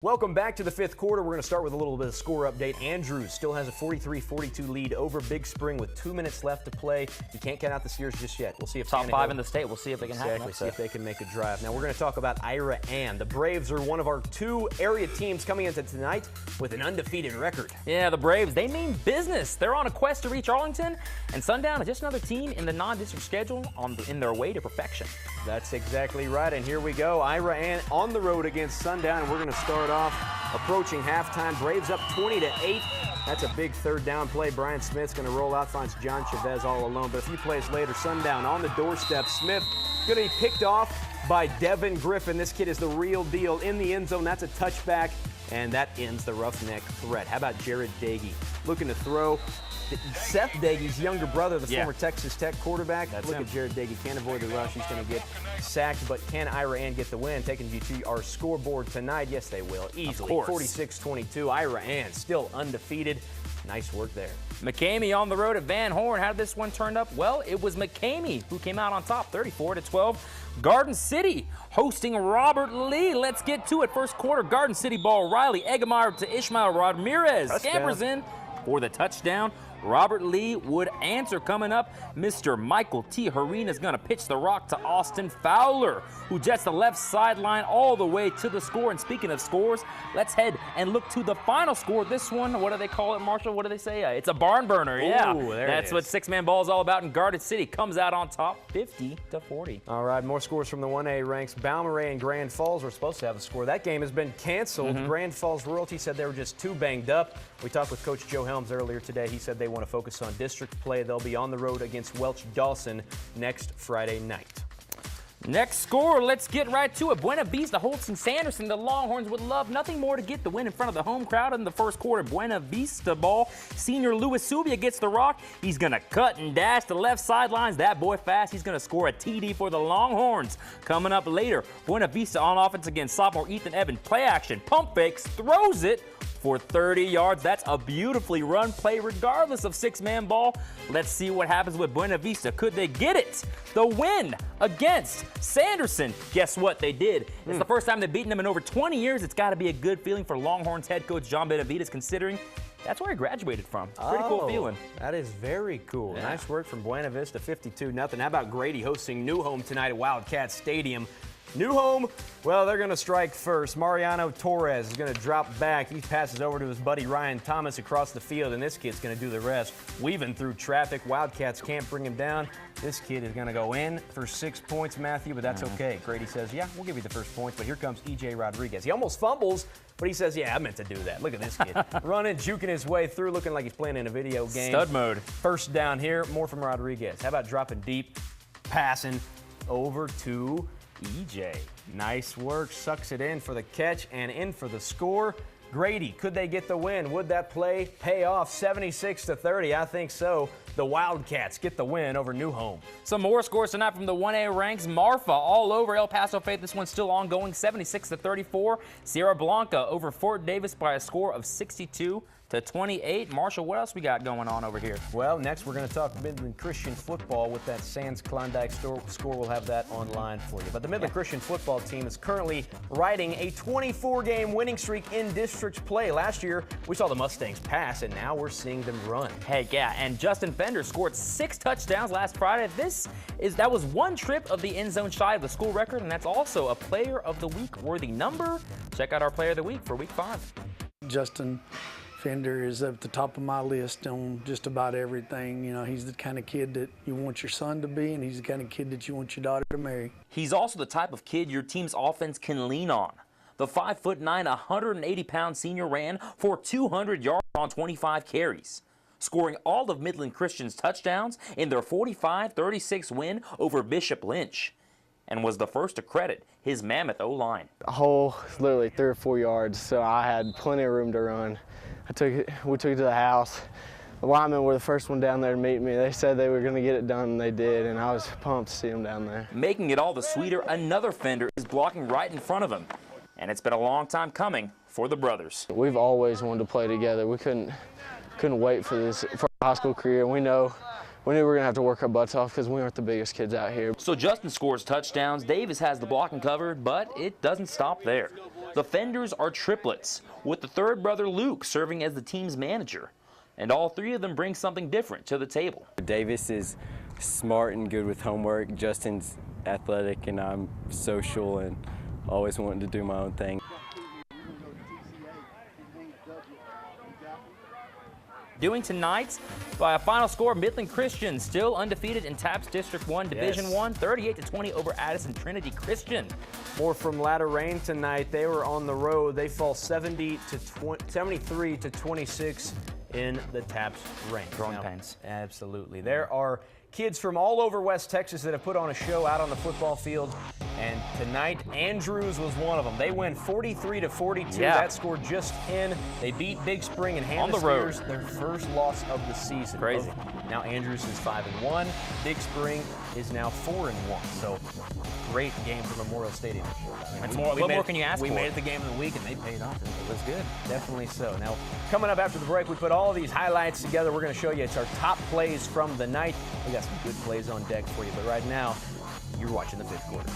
Welcome back to the fifth quarter. We're going to start with a little bit of score update. Andrews still has a 43-42 lead over Big Spring with 2 minutes left to play. You can't count out the Sears just yet. We'll see if top five in the state. We'll see if they can happen. See if they can make a drive. Now we're going to talk about Ira Ann. The Braves are one of our two area teams coming into tonight with an undefeated record. Yeah, the Braves, they mean business. They're on a quest to reach Arlington, and Sundown is just another team in the non-district schedule in their way to perfection. That's exactly right, and here we go. Ira Ann on the road against Sundown, and we're going to start off approaching halftime. Braves up 20-8. That's a big third down play. Brian Smith's going to roll out, finds John Chavez all alone. But a few plays later, Sundown on the doorstep. Smith going to be picked off by Devin Griffin. This kid is the real deal in the end zone. That's a touchback, and that ends the roughneck threat. How about Jared Dagey looking to throw? Seth Dagey's younger brother, the former Texas Tech quarterback. Look at Jared Dagey. Can't avoid the rush. He's going to get sacked, but can Ira Ann get the win? Taking you to our scoreboard tonight. Yes, they will. Easily. 46-22. Ira Ann still undefeated. Nice work there. McCamey on the road at Van Horn. How did this one turn up? Well, it was McCamey who came out on top, 34-12. Garden City hosting Robert Lee. Let's get to it. First quarter, Garden City ball. Riley Eggemeyer to Ishmael Ramirez. Scampers in for the touchdown. Robert Lee would answer. Coming up, Mr. Michael T. Harina is going to pitch the rock to Austin Fowler, who jets the left sideline all the way to the score. And speaking of scores, let's head and look to the final score. This one, what do they call it, Marshall? What do they say? It's a barn burner. Ooh, That's what six-man ball is all about. And Garden City comes out on top, 50-40. All right, more scores from the 1A ranks. Balmorhea and Grand Falls were supposed to have a score. That game has been canceled. Grand Falls Royalty said they were just too banged up. We talked with Coach Joe Helms earlier today. He said they want to focus on district play. They'll be on the road against Welch Dawson next Friday night. Next score, let's get right to it. Buena Vista holds Sanderson. The Longhorns would love nothing more to get the win in front of the home crowd in the first quarter. Buena Vista ball. Senior Louis Subia gets the rock. He's going to cut and dash the left sidelines. That boy fast. He's going to score a TD for the Longhorns. Coming up later, Buena Vista on offense against sophomore Ethan Evans. Play action, pump fakes, throws it for 30 yards. That's a beautifully run play regardless of six-man ball. Let's see what happens with Buena Vista. Could they get it? The win against Sanderson. Guess what? They did. It's the first time they've beaten them in over 20 years. It's got to be a good feeling for Longhorns head coach John Benavides, considering that's where he graduated from. Pretty cool feeling. That is very cool. Yeah. Nice work from Buena Vista, 52-0. How about Grady hosting New Home tonight at Wildcat Stadium? New Home, well, they're going to strike first. Mariano Torres is going to drop back. He passes over to his buddy Ryan Thomas across the field, and this kid's going to do the rest. Weaving through traffic. Wildcats can't bring him down. This kid is going to go in for 6 points, Matthew, but that's okay. Grady says, yeah, we'll give you the first points, but here comes E.J. Rodriguez. He almost fumbles, but he says, yeah, I meant to do that. Look at this kid. Running, juking his way through, looking like he's playing in a video game. Stud mode. First down here, more from Rodriguez. How about dropping deep, passing over to EJ. Nice work, sucks it in for the catch and in for the score. Grady, could they get the win? Would that play pay off? 76-30, I think so. The Wildcats get the win over New Home. Some more scores tonight from the 1A ranks. Marfa all over El Paso Faith. This one's still ongoing, 76-34. Sierra Blanca over Fort Davis by a score of 62-28. Marshall, what else we got going on over here? Well, next we're going to talk Midland Christian football with that Sands Klondike score. We'll have that online for you. But the Midland Christian football team is currently riding a 24-game winning streak in district play. Last year, we saw the Mustangs pass, and now we're seeing them run. Heck yeah, and Justin Fender scored 6 touchdowns last Friday. That was one trip of the end zone shy of the school record, and that's also a Player of the Week worthy number. Check out our Player of the Week for Week 5. Justin Fender is at the top of my list on just about everything. You know, he's the kind of kid that you want your son to be, and he's the kind of kid that you want your daughter to marry. He's also the type of kid your team's offense can lean on. The 5'9", 180-pound senior ran for 200 yards on 25 carries, scoring all of Midland Christian's touchdowns in their 45-36 win over Bishop Lynch, and was the first to credit his mammoth O-line. A hole, literally 3 or 4 yards, so I had plenty of room to run. We took it to the house. The linemen were the first one down there to meet me. They said they were going to get it done, and they did, and I was pumped to see them down there. Making it all the sweeter, another Fender is blocking right in front of him, and it's been a long time coming for the brothers. We've always wanted to play together. We couldn't wait for this for our high school career. We knew we were going to have to work our butts off because we aren't the biggest kids out here. So Justin scores touchdowns. Davis has the blocking covered, but it doesn't stop there. The Fenders are triplets, with the third brother Luke serving as the team's manager. And all three of them bring something different to the table. Davis is smart and good with homework. Justin's athletic, and I'm social and always wanting to do my own thing. Doing tonight by a final score, Midland Christian still undefeated in TAPS District 1 Division 1, 38-20 over Addison Trinity Christian. More from Latter Rain tonight. They were on the road. They fall 73-26 in the TAPS Rain. Growing pains. Absolutely. There are kids from all over West Texas that have put on a show out on the football field, and tonight Andrews was one of them. They win 43-42. Yeah. That scored just in. They beat Big Spring and On the road. Steers, their first loss of the season. Crazy. Now Andrews is 5-1. Big Spring is now 4-1. So great game for Memorial Stadium. What more can you ask We for? made it the game of the week, and they paid off. It was good. Definitely so. Now, coming up after the break, we put all of these highlights together. We're going to show you, it's our top plays from the night. We got some good plays on deck for you, but right now, you're watching the fifth quarter.